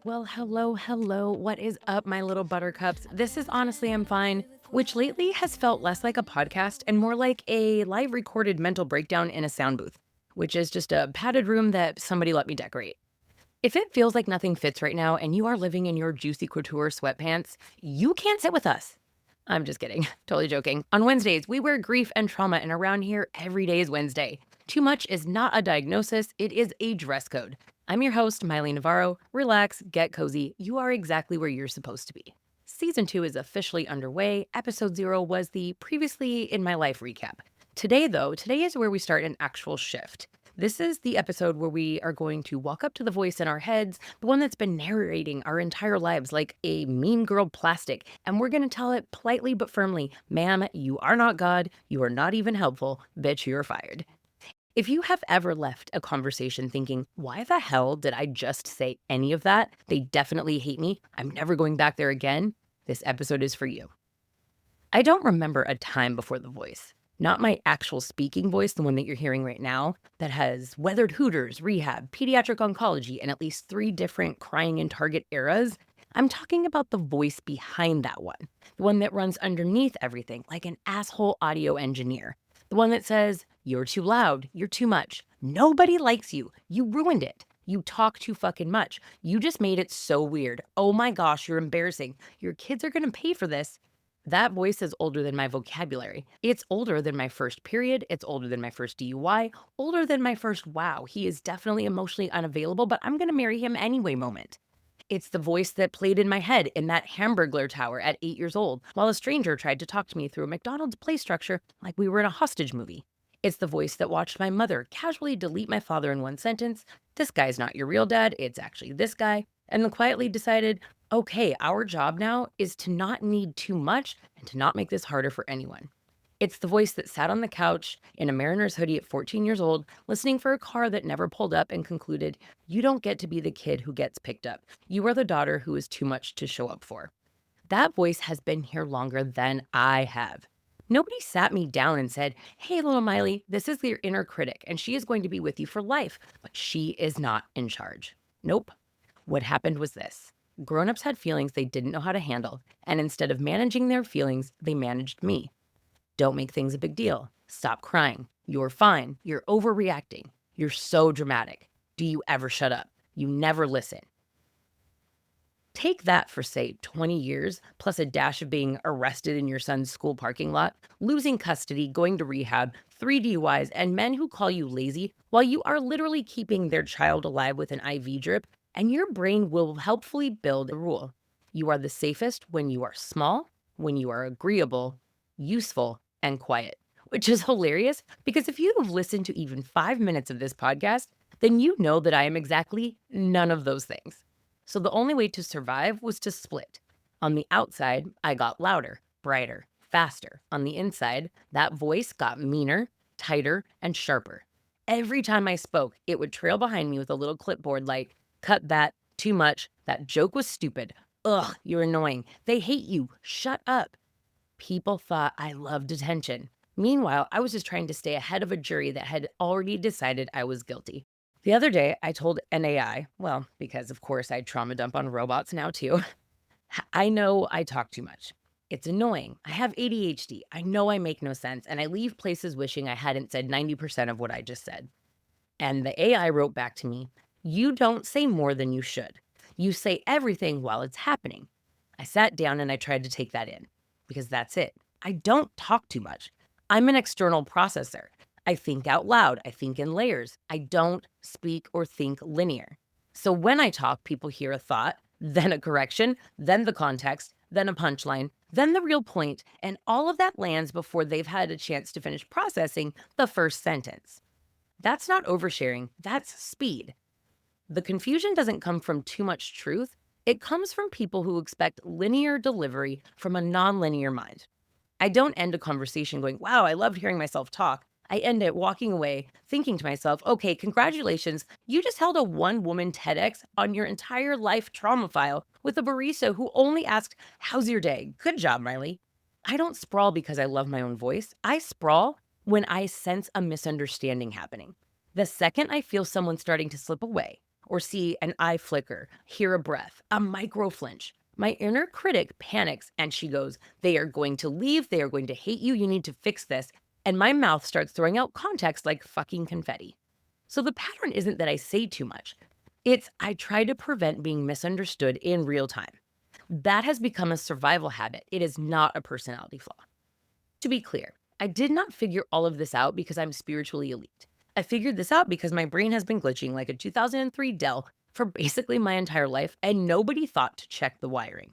Well, hello. What is up, my little buttercups? This is Honestly I'm Fine, which lately has felt less like a podcast and more like a live recorded mental breakdown in a sound booth, which is just a padded room that somebody let me decorate. If it feels like nothing fits right now and you are living in your juicy couture sweatpants, you can't sit with us. I'm just kidding. Totally joking. On Wednesdays, we wear grief and trauma, and around here, every day is Wednesday. Too much is not a diagnosis, it is a dress code. I'm your host, Maile Navarro. Relax, get cozy. You are exactly where you're supposed to be. Season 2 is officially underway. Episode 0 was the previously in my life recap. Today is where we start an actual shift. This is the episode where we are going to walk up to the voice in our heads, the one that's been narrating our entire lives like a mean girl plastic, and we're going to tell it politely but firmly, ma'am, you are not God, you are not even helpful, bitch, you're fired. If you have ever left a conversation thinking, why the hell did I just say any of that? They definitely hate me. I'm never going back there again. This episode is for you. I don't remember a time before the voice. Not my actual speaking voice, the one that you're hearing right now, that has weathered Hooters, rehab, pediatric oncology, and at least 3 different crying in Target eras. I'm talking about the voice behind that one, the one that runs underneath everything like an asshole audio engineer. The one that says, you're too loud, you're too much, nobody likes you, you ruined it. You talk too fucking much. You just made it so weird. Oh my gosh, you're embarrassing. Your kids are gonna pay for this. That voice is older than my vocabulary. It's older than my first period. It's older than my first DUI, older than my first wow, he is definitely emotionally unavailable, but I'm going to marry him anyway moment. It's the voice that played in my head in that Hamburglar tower at 8 years old, while a stranger tried to talk to me through a McDonald's play structure like we were in a hostage movie. It's the voice that watched my mother casually delete my father in one sentence. This guy's not your real dad, it's actually this guy. And then quietly decided, okay, our job now is to not need too much and to not make this harder for anyone. It's the voice that sat on the couch in a mariner's hoodie at 14 years old, listening for a car that never pulled up and concluded, you don't get to be the kid who gets picked up. You are the daughter who is too much to show up for. That voice has been here longer than I have. Nobody sat me down and said, hey, little Miley, this is your inner critic, and she is going to be with you for life, but she is not in charge. Nope. What happened was this. Grown-ups had feelings they didn't know how to handle, and instead of managing their feelings, they managed me. Don't make things a big deal. Stop crying. You're fine. You're overreacting. You're so dramatic. Do you ever shut up? You never listen. Take that for, say, 20 years, plus a dash of being arrested in your son's school parking lot, losing custody, going to rehab, 3 DUIs, and men who call you lazy while you are literally keeping their child alive with an IV drip, and your brain will helpfully build a rule. You are the safest when you are small, when you are agreeable, useful, and quiet. Which is hilarious because if you have listened to even 5 minutes of this podcast, then you know that I am exactly none of those things. So the only way to survive was to split. On the outside, I got louder, brighter, faster. On the inside, that voice got meaner, tighter, and sharper. Every time I spoke, it would trail behind me with a little clipboard like, cut that, too much, that joke was stupid. Ugh, you're annoying. They hate you. Shut up. People thought I loved attention. Meanwhile, I was just trying to stay ahead of a jury that had already decided I was guilty. The other day, I told an AI, well, because of course I trauma dump on robots now too, I know I talk too much. It's annoying. I have ADHD. I know I make no sense, and I leave places wishing I hadn't said 90% of what I just said. And the AI wrote back to me, you don't say more than you should. You say everything while it's happening. I sat down and I tried to take that in, because that's it. I don't talk too much. I'm an external processor. I think out loud. I think in layers. I don't speak or think linear. So when I talk, people hear a thought, then a correction, then the context, then a punchline, then the real point, and all of that lands before they've had a chance to finish processing the first sentence. That's not oversharing, that's speed. The confusion doesn't come from too much truth. It comes from people who expect linear delivery from a nonlinear mind. I don't end a conversation going, wow, I loved hearing myself talk. I end it walking away, thinking to myself, okay, congratulations. You just held a one-woman TEDx on your entire life trauma file with a barista who only asked, how's your day? Good job, Riley. I don't sprawl because I love my own voice. I sprawl when I sense a misunderstanding happening. The second I feel someone starting to slip away, or see an eye flicker, hear a breath, a micro flinch. My inner critic panics and she goes, "They are going to leave. They are going to hate you. You need to fix this." And my mouth starts throwing out context like fucking confetti. So the pattern isn't that I say too much. It's I try to prevent being misunderstood in real time. That has become a survival habit. It is not a personality flaw. To be clear, I did not figure all of this out because I'm spiritually elite. I figured this out because my brain has been glitching like a 2003 Dell for basically my entire life, and nobody thought to check the wiring.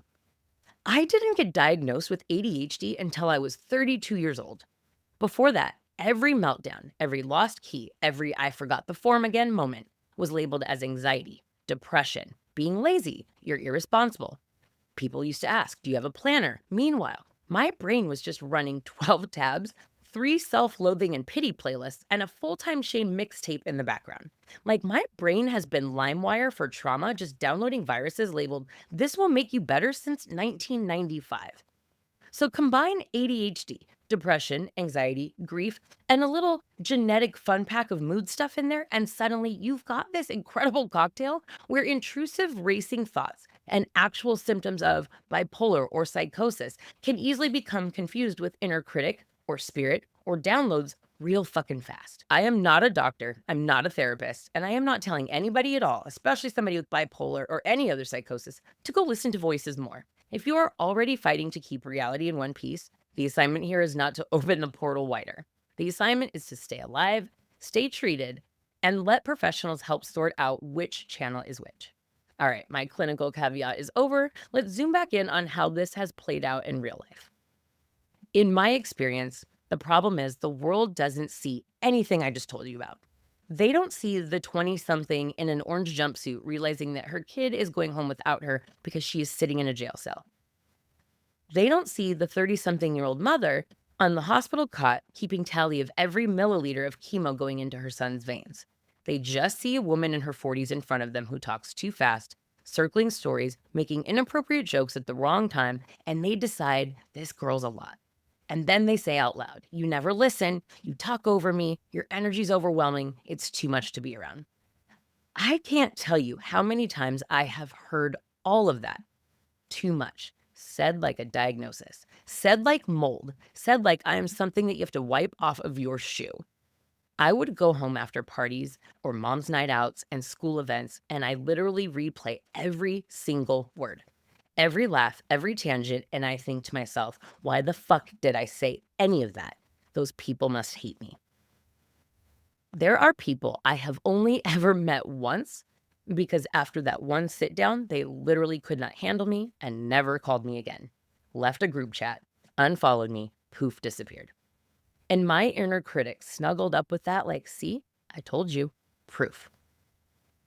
I didn't get diagnosed with ADHD until I was 32 years old. Before that, every meltdown, every lost key, every I forgot the form again moment was labeled as anxiety, depression, being lazy, you're irresponsible. People used to ask, "Do you have a planner?" Meanwhile, my brain was just running 12 tabs, 3 self-loathing and pity playlists, and a full-time shame mixtape in the background. Like my brain has been LimeWire for trauma, just downloading viruses labeled, "This will make you better," since 1995. So combine ADHD, depression, anxiety, grief, and a little genetic fun pack of mood stuff in there, and suddenly you've got this incredible cocktail where intrusive racing thoughts and actual symptoms of bipolar or psychosis can easily become confused with inner critic or spirit or downloads real fucking fast. I am not a doctor, I'm not a therapist, and I am not telling anybody at all, especially somebody with bipolar or any other psychosis, to go listen to voices more. If you are already fighting to keep reality in one piece, the assignment here is not to open the portal wider. The assignment is to stay alive, stay treated, and let professionals help sort out which channel is which. All right, my clinical caveat is over. Let's zoom back in on how this has played out in real life. In my experience, the problem is the world doesn't see anything I just told you about. They don't see the 20-something in an orange jumpsuit realizing that her kid is going home without her because she is sitting in a jail cell. They don't see the 30-something-year-old mother on the hospital cot keeping tally of every milliliter of chemo going into her son's veins. They just see a woman in her 40s in front of them who talks too fast, circling stories, making inappropriate jokes at the wrong time, and they decide this girl's a lot. And then they say out loud, "You never listen, you talk over me, your energy's overwhelming, it's too much to be around." I can't tell you how many times I have heard all of that. Too much. Said like a diagnosis. Said like mold. Said like I am something that you have to wipe off of your shoe. I would go home after parties or mom's night outs and school events, and I literally replay every single word, every laugh, every tangent, and I think to myself, why the fuck did I say any of that? Those people must hate me. There are people I have only ever met once because after that one sit down, they literally could not handle me and never called me again. Left a group chat, unfollowed me, poof, disappeared. And my inner critic snuggled up with that like, "See, I told you, proof."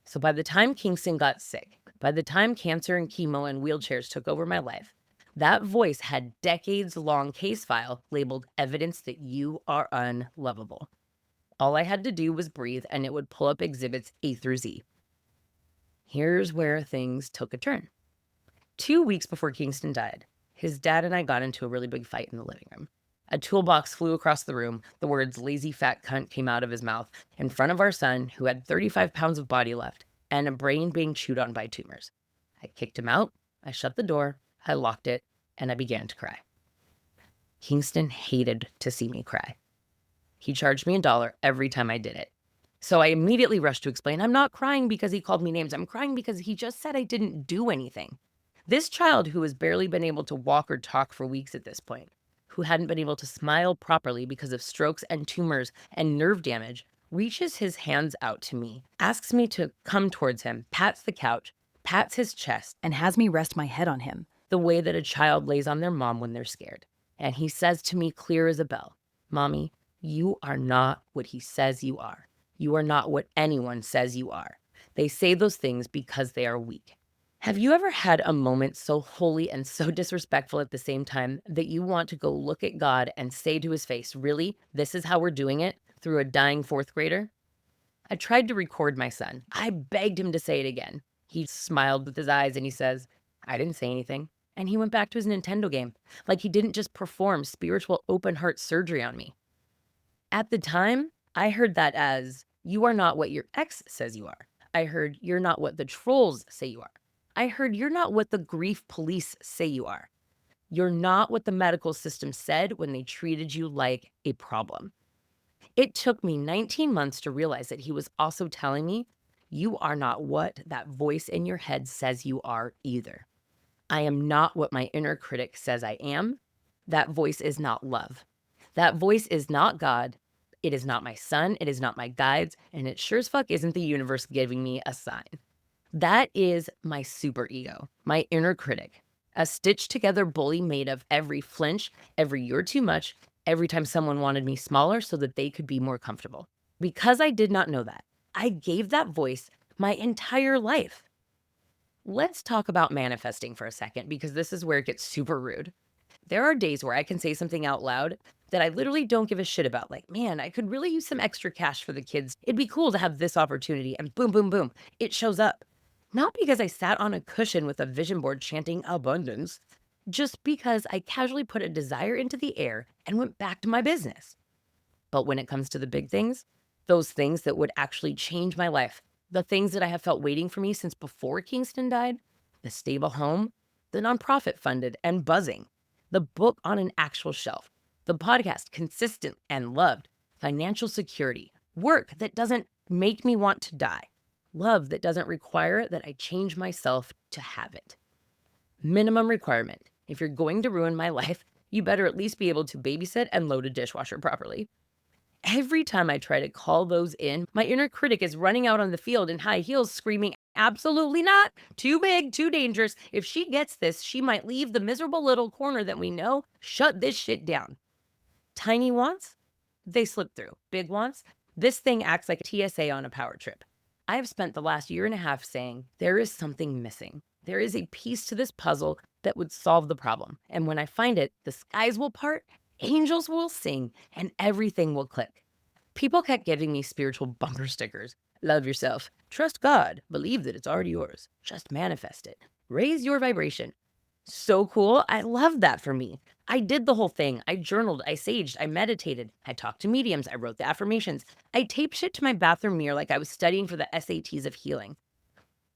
So by the time Kingston got sick, by the time cancer and chemo and wheelchairs took over my life, that voice had decades-long case file labeled evidence that you are unlovable. All I had to do was breathe and it would pull up exhibits A through Z. Here's where things took a turn. 2 weeks before Kingston died, his dad and I got into a really big fight in the living room. A toolbox flew across the room. The words "lazy fat cunt" came out of his mouth in front of our son, who had 35 pounds of body left and a brain being chewed on by tumors. I kicked him out. I shut the door. I locked it, and I began to cry. Kingston hated to see me cry. He charged me $1 every time I did it. So I immediately rushed to explain, "I'm not crying because he called me names. I'm crying because he just said I didn't do anything." This child, who has barely been able to walk or talk for weeks at this point, who hadn't been able to smile properly because of strokes and tumors and nerve damage, reaches his hands out to me, asks me to come towards him, pats the couch, pats his chest, and has me rest my head on him. the way that a child lays on their mom when they're scared. And he says to me clear as a bell, "Mommy, you are not what he says you are. You are not what anyone says you are. They say those things because they are weak." Have you ever had a moment so holy and so disrespectful at the same time that you want to go look at God and say to his face, "Really? This is how we're doing it?" through a dying fourth grader? I tried to record my son. I begged him to say it again. He smiled with his eyes and he says, "I didn't say anything." And he went back to his Nintendo game, like he didn't just perform spiritual open heart surgery on me. At the time, I heard that as, "You are not what your ex says you are." I heard, "You're not what the trolls say you are." I heard, "You're not what the grief police say you are. You're not what the medical system said when they treated you like a problem." It took me 19 months to realize that he was also telling me, "You are not what that voice in your head says you are either. I am not what my inner critic says I am. That voice is not love. That voice is not God. It is not my son. It is not my guides. And it sure as fuck isn't the universe giving me a sign. That is my super ego, my inner critic, a stitched together bully made of every flinch, every you're too much, every time someone wanted me smaller so that they could be more comfortable. Because I did not know that, I gave that voice my entire life. Let's talk about manifesting for a second, because this is where it gets super rude. There are days where I can say something out loud that I literally don't give a shit about. Like, man, I could really use some extra cash for the kids. It'd be cool to have this opportunity. And boom, boom, boom, it shows up. Not because I sat on a cushion with a vision board chanting abundance, just because I casually put a desire into the air and went back to my business. But when it comes to the big things, those things that would actually change my life, the things that I have felt waiting for me since before Kingston died, the stable home, the nonprofit funded and buzzing, the book on an actual shelf, the podcast consistent and loved, financial security, work that doesn't make me want to die, love that doesn't require that I change myself to have it. Minimum requirement. If you're going to ruin my life, you better at least be able to babysit and load a dishwasher properly. Every time I try to call those in, my inner critic is running out on the field in high heels screaming, "Absolutely not! Too big, too dangerous. If she gets this, she might leave the miserable little corner that we know. Shut this shit down." Tiny wants? They slip through. Big wants? This thing acts like a TSA on a power trip. I have spent the last year and a half saying, there is something missing. There is a piece to this puzzle that would solve the problem. And when I find it, the skies will part, angels will sing, and everything will click. People kept giving me spiritual bumper stickers. Love yourself. Trust God. Believe that it's already yours. Just manifest it. Raise your vibration. So cool. I love that for me. I did the whole thing. I journaled, I saged, I meditated, I talked to mediums, I wrote the affirmations. I taped shit to my bathroom mirror like I was studying for the SATs of healing.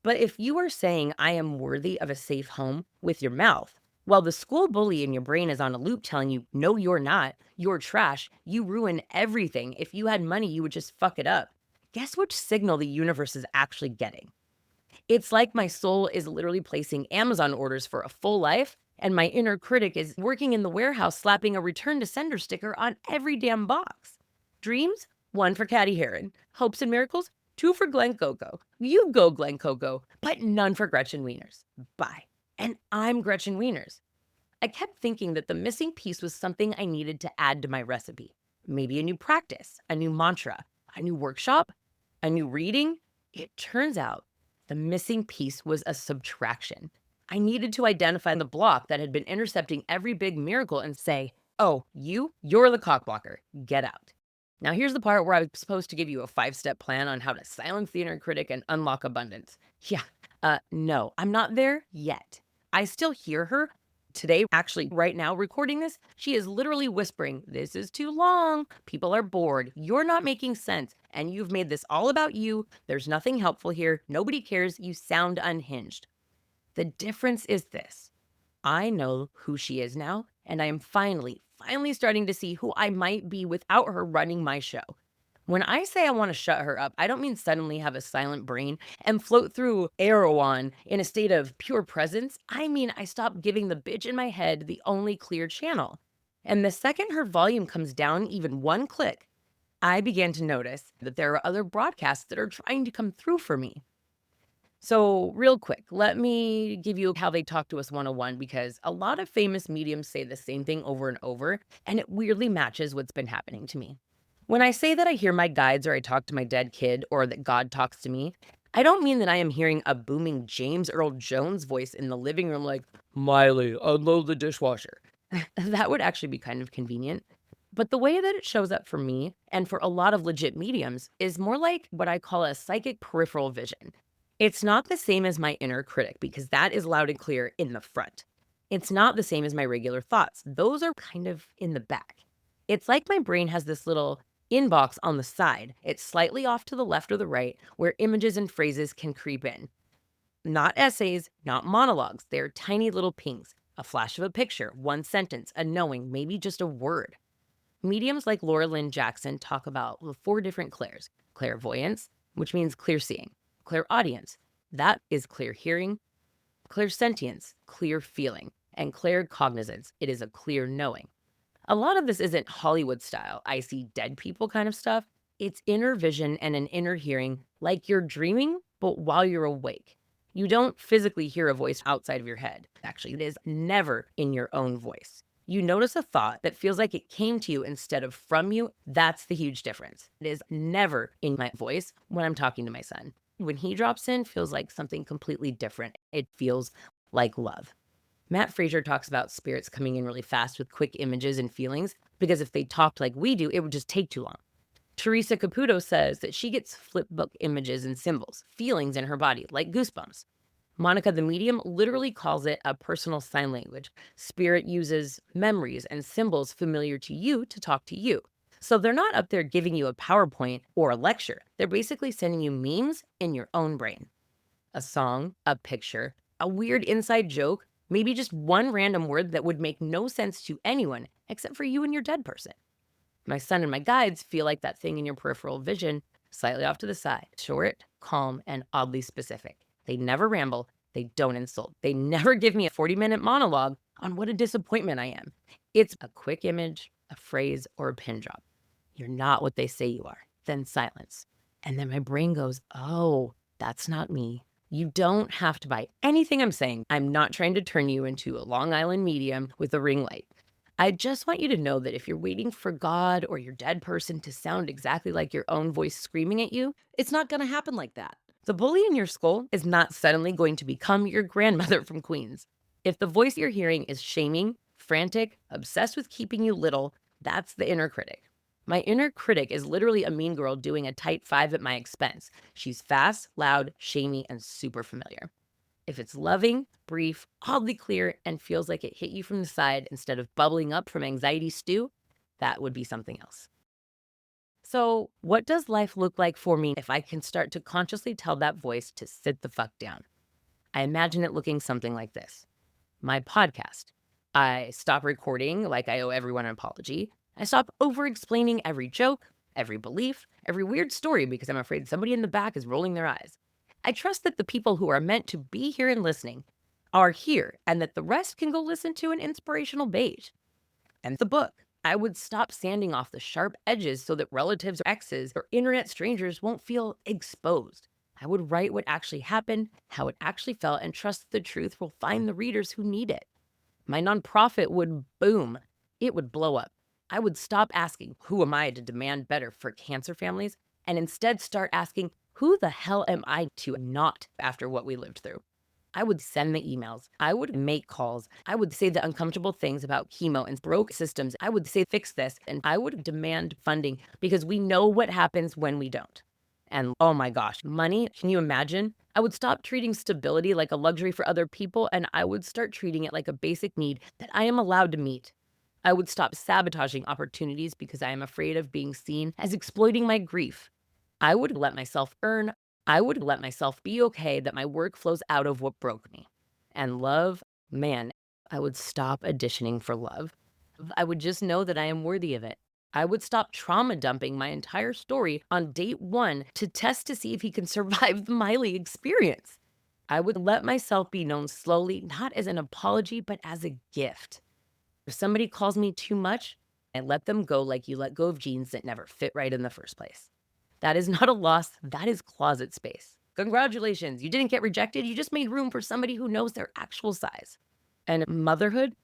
But if you are saying I am worthy of a safe home with your mouth, while the school bully in your brain is on a loop telling you, no, you're not, you're trash, you ruin everything. If you had money, you would just fuck it up. Guess which signal the universe is actually getting? It's like my soul is literally placing Amazon orders for a full life, and my inner critic is working in the warehouse slapping a return to sender sticker on every damn box. Dreams? One for Caddy Heron. Hopes and miracles? Two for Glen Coco. You go, Glen Coco, but none for Gretchen Wieners. Bye. And I'm Gretchen Wieners. I kept thinking that the missing piece was something I needed to add to my recipe. Maybe a new practice, a new mantra, a new workshop, a new reading. It turns out the missing piece was a subtraction. I needed to identify the block that had been intercepting every big miracle and say, oh, you're the cock blocker. Get out. Now here's the part where I was supposed to give you a 5-step plan on how to silence the inner critic and unlock abundance. No, I'm not there yet. I still hear her. Today, actually, right now, recording this, she is literally whispering, "This is too long. People are bored. You're not making sense. And you've made this all about you. There's nothing helpful here. Nobody cares. You sound unhinged." The difference is this. I know who she is now, and I am finally starting to see who I might be without her running my show. When I say I want to shut her up, I don't mean suddenly have a silent brain and float through Erewhon in a state of pure presence. I mean, I stop giving the bitch in my head the only clear channel. And the second her volume comes down even one click, I began to notice that there are other broadcasts that are trying to come through for me. So real quick, let me give you how they talk to us 101, because a lot of famous mediums say the same thing over and over, and it weirdly matches what's been happening to me. When I say that I hear my guides or I talk to my dead kid or that God talks to me, I don't mean that I am hearing a booming James Earl Jones voice in the living room like, "Miley, unload the dishwasher." That would actually be kind of convenient. But the way that it shows up for me and for a lot of legit mediums is more like what I call a psychic peripheral vision. It's not the same as my inner critic because that is loud and clear in the front. It's not the same as my regular thoughts. Those are kind of in the back. It's like my brain has this little Inbox on the side. It's slightly off to the left or the right where images and phrases can creep in. Not essays, not monologues. They're tiny little pings. A flash of a picture, one sentence, a knowing, maybe just a word. Mediums like Laura Lynn Jackson talk about the four different clairs: clairvoyance, which means clear seeing; clairaudience, that is clear hearing; clairsentience, clear feeling; and claircognizance, it is a clear knowing. A lot of this isn't Hollywood style, I see dead people kind of stuff. It's inner vision and an inner hearing, like you're dreaming, but while you're awake. You don't physically hear a voice outside of your head. Actually, it is never in your own voice. You notice a thought that feels like it came to you instead of from you. That's the huge difference. It is never in my voice when I'm talking to my son. When he drops in, feels like something completely different. It feels like love. Matt Frazier talks about spirits coming in really fast with quick images and feelings because if they talked like we do, it would just take too long. Teresa Caputo says that she gets flip book images and symbols, feelings in her body, like goosebumps. Monica the medium literally calls it a personal sign language. Spirit uses memories and symbols familiar to you to talk to you. So they're not up there giving you a PowerPoint or a lecture. They're basically sending you memes in your own brain. A song, a picture, a weird inside joke, maybe just one random word that would make no sense to anyone except for you and your dead person. My son and my guides feel like that thing in your peripheral vision, slightly off to the side, short, calm, and oddly specific. They never ramble. They don't insult. They never give me a 40-minute monologue on what a disappointment I am. It's a quick image, a phrase, or a pin drop. You're not what they say you are. Then silence. And then my brain goes, oh, that's not me. You don't have to buy anything I'm saying. I'm not trying to turn you into a Long Island medium with a ring light. I just want you to know that if you're waiting for God or your dead person to sound exactly like your own voice screaming at you, It's not going to happen like that. the bully in your skull is not suddenly going to become your grandmother from Queens. If the voice you're hearing is shaming, frantic, obsessed with keeping you little, that's the inner critic. My inner critic is literally a mean girl doing a tight five at my expense. She's fast, loud, shamey, and super familiar. If it's loving, brief, oddly clear, and feels like it hit you from the side instead of bubbling up from anxiety stew, that would be something else. So, what does life look like for me if I can start to consciously tell that voice to sit the fuck down? I imagine it looking something like this. My podcast. I stop recording like I owe everyone an apology. I stop over explaining every joke, every belief, every weird story because I'm afraid somebody in the back is rolling their eyes. I trust that the people who are meant to be here and listening are here and that the rest can go listen to an inspirational beige. And the book. I would stop sanding off the sharp edges so that relatives or exes or internet strangers won't feel exposed. I would write what actually happened, how it actually felt, and trust that the truth will find the readers who need it. My nonprofit would boom. It would blow up. I would stop asking, who am I to demand better for cancer families? And instead start asking, who the hell am I to not after what we lived through? I would send the emails. I would make calls. I would say the uncomfortable things about chemo and broke systems. I would say, fix this. And I would demand funding because we know what happens when we don't. And oh my gosh, money, can you imagine? I would stop treating stability like a luxury for other people and I would start treating it like a basic need that I am allowed to meet. I would stop sabotaging opportunities because I am afraid of being seen as exploiting my grief. I would let myself earn. I would let myself be okay that my work flows out of what broke me. And love, man, I would stop auditioning for love. I would just know that I am worthy of it. I would stop trauma dumping my entire story on date one to test to see if he can survive the Miley experience. I would let myself be known slowly, not as an apology, but as a gift. If somebody calls me too much, I let them go like you let go of jeans that never fit right in the first place. That is not a loss, that is closet space. Congratulations, you didn't get rejected, you just made room for somebody who knows their actual size. And motherhood,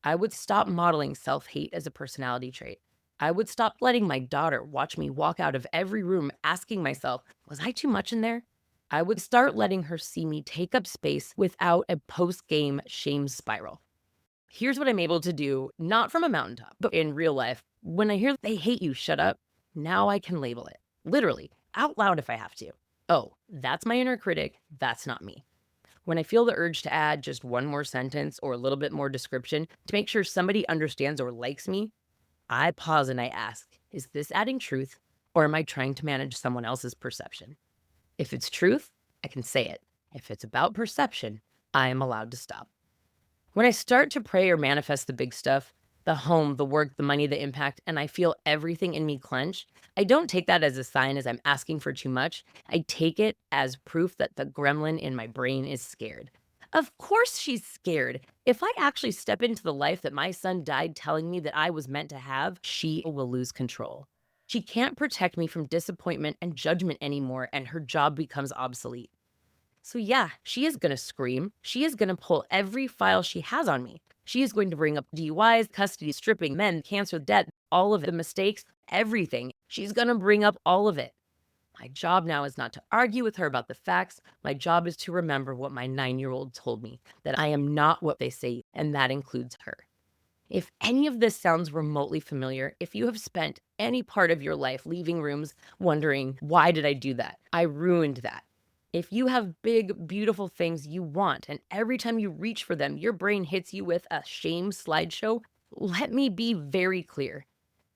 I would stop modeling self-hate as a personality trait. I would stop letting my daughter watch me walk out of every room asking myself, was I too much in there? I would start letting her see me take up space without a post-game shame spiral. Here's what I'm able to do, not from a mountaintop, but in real life. When I hear they hate you, shut up, now I can label it. Literally, out loud if I have to. Oh, that's my inner critic, that's not me. When I feel the urge to add just one more sentence or a little bit more description to make sure somebody understands or likes me, I pause and I ask, Is this adding truth, or am I trying to manage someone else's perception? If it's truth, I can say it. If it's about perception, I am allowed to stop. When I start to pray or manifest the big stuff, the home, the work, the money, the impact, and I feel everything in me clench, I don't take that as a sign as I'm asking for too much. I take it as proof that the gremlin in my brain is scared. Of course she's scared. If I actually step into the life that my son died telling me that I was meant to have, she will lose control. She can't protect me from disappointment and judgment anymore, and her job becomes obsolete. So yeah, she is going to scream. She is going to pull every file she has on me. She is going to bring up DUIs, custody, stripping, men, cancer, debt, all of it, the mistakes, everything. She's going to bring up all of it. My job now is not to argue with her about the facts. My job is to remember what my 9-year-old told me, that I am not what they say, and that includes her. If any of this sounds remotely familiar, if you have spent any part of your life leaving rooms wondering, why did I do that? I ruined that. If you have big, beautiful things you want, and every time you reach for them, your brain hits you with a shame slideshow, let me be very clear.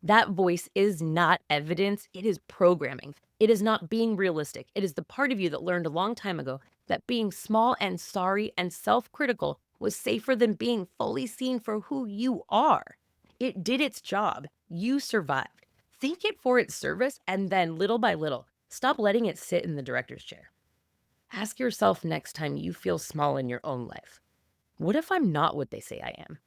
That voice is not evidence, it is programming. It is not being realistic. It is the part of you that learned a long time ago that being small and sorry and self critical was safer than being fully seen for who you are. It did its job. You survived. Thank it for its service, and then little by little, stop letting it sit in the director's chair. Ask yourself next time you feel small in your own life, what if I'm not what they say I am?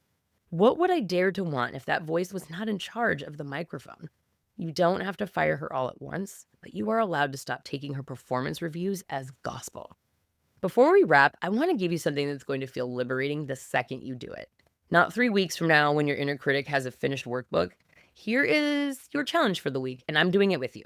What would I dare to want if that voice was not in charge of the microphone? You don't have to fire her all at once, but you are allowed to stop taking her performance reviews as gospel. Before we wrap, I want to give you something that's going to feel liberating the second you do it. Not 3 weeks from now when your inner critic has a finished workbook. Here is your challenge for the week, and I'm doing it with you.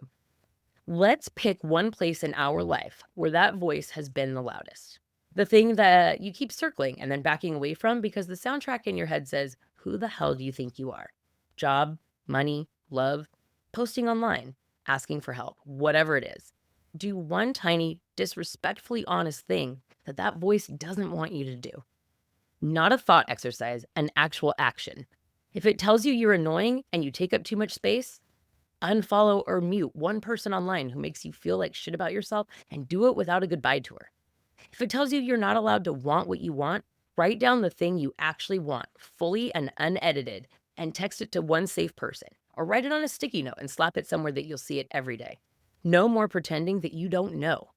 Let's pick one place in our life where that voice has been the loudest. The thing that you keep circling and then backing away from because the soundtrack in your head says, who the hell do you think you are? Job, money, love, posting online, asking for help, whatever it is. Do one tiny, disrespectfully honest thing that voice doesn't want you to do. Not a thought exercise, an actual action. If it tells you you're annoying and you take up too much space, unfollow or mute one person online who makes you feel like shit about yourself and do it without a goodbye to her. If it tells you you're not allowed to want what you want, write down the thing you actually want, fully and unedited, and text it to one safe person. Or write it on a sticky note and slap it somewhere that you'll see it every day. No more pretending that you don't know.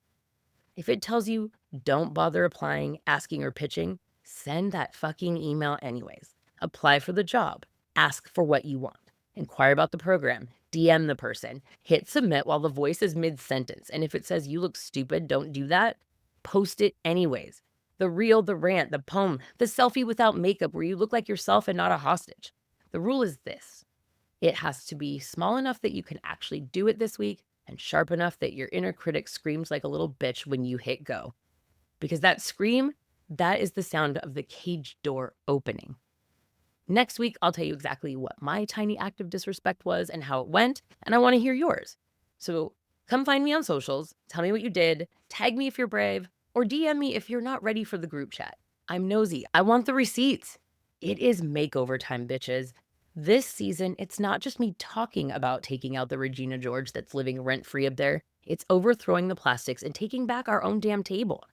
If it tells you don't bother applying, asking, or pitching, send that fucking email anyways. Apply for the job. Ask for what you want. Inquire about the program. DM the person. Hit submit while the voice is mid-sentence. And if it says you look stupid, don't do that, post it anyways. The reel, the rant, the poem, the selfie without makeup where you look like yourself and not a hostage. The rule is this. It has to be small enough that you can actually do it this week and sharp enough that your inner critic screams like a little bitch when you hit go. Because that scream, that is the sound of the cage door opening. Next week, I'll tell you exactly what my tiny act of disrespect was and how it went, and I want to hear yours. So come find me on socials, tell me what you did, tag me if you're brave, or DM me if you're not ready for the group chat. I'm nosy. I want the receipts. It is makeover time, bitches. This season, it's not just me talking about taking out the Regina George that's living rent-free up there. It's overthrowing the plastics and taking back our own damn table.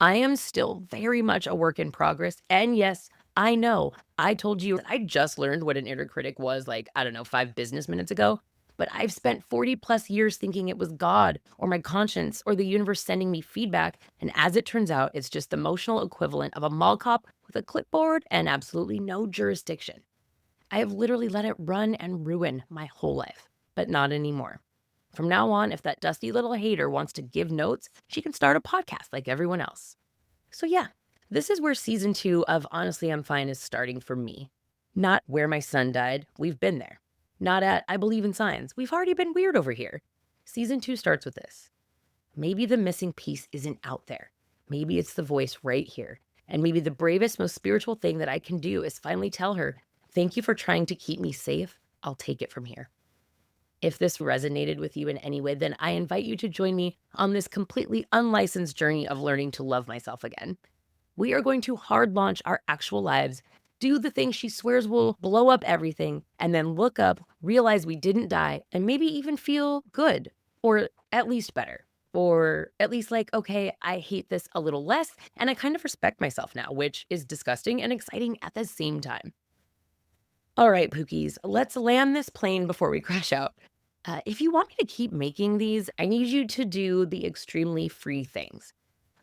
I am still very much a work in progress, and yes, I know I told you that I just learned what an inner critic was 5 business minutes ago, but I've spent 40 plus years thinking it was God or my conscience or the universe sending me feedback. And as it turns out, it's just the emotional equivalent of a mall cop with a clipboard and absolutely no jurisdiction. I have literally let it run and ruin my whole life, but not anymore. From now on, if that dusty little hater wants to give notes, she can start a podcast like everyone else. So yeah, this is where season 2 of Honestly I'm Fine is starting for me. Not where my son died, we've been there. Not at I believe in science, we've already been weird over here. Season 2 starts with this. Maybe the missing piece isn't out there. Maybe it's the voice right here. And maybe the bravest, most spiritual thing that I can do is finally tell her, thank you for trying to keep me safe. I'll take it from here. If this resonated with you in any way, then I invite you to join me on this completely unlicensed journey of learning to love myself again. We are going to hard launch our actual lives do the thing she swears will blow up everything, and then look up, realize we didn't die, and maybe even feel good, or at least better. Or at least like, okay, I hate this a little less, and I kind of respect myself now, which is disgusting and exciting at the same time. All right, Pookies, let's land this plane before we crash out. If you want me to keep making these, I need you to do the extremely free things.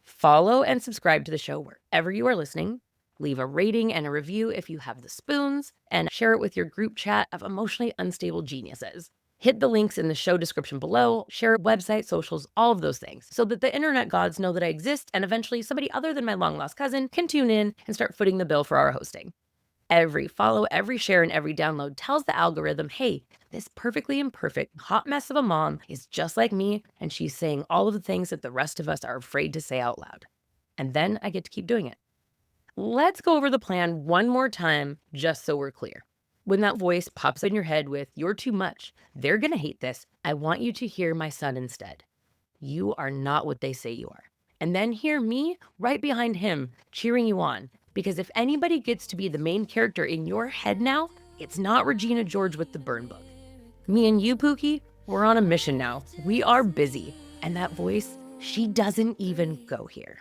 Follow and subscribe to the show wherever you are listening. Leave a rating and a review if you have the spoons, and share it with your group chat of emotionally unstable geniuses. Hit the links in the show description below, share website, socials, all of those things, so that the internet gods know that I exist, and eventually somebody other than my long-lost cousin can tune in and start footing the bill for our hosting. Every follow, every share, and every download tells the algorithm, hey, this perfectly imperfect hot mess of a mom is just like me, and she's saying all of the things that the rest of us are afraid to say out loud. And then I get to keep doing it. Let's go over the plan one more time, just so we're clear. When that voice pops in your head with, you're too much, they're gonna hate this, I want you to hear my son instead. You are not what they say you are. And then hear me right behind him, cheering you on. Because if anybody gets to be the main character in your head now, it's not Regina George with the burn book. Me and you, Pookie, we're on a mission now. We are busy. And that voice, she doesn't even go here.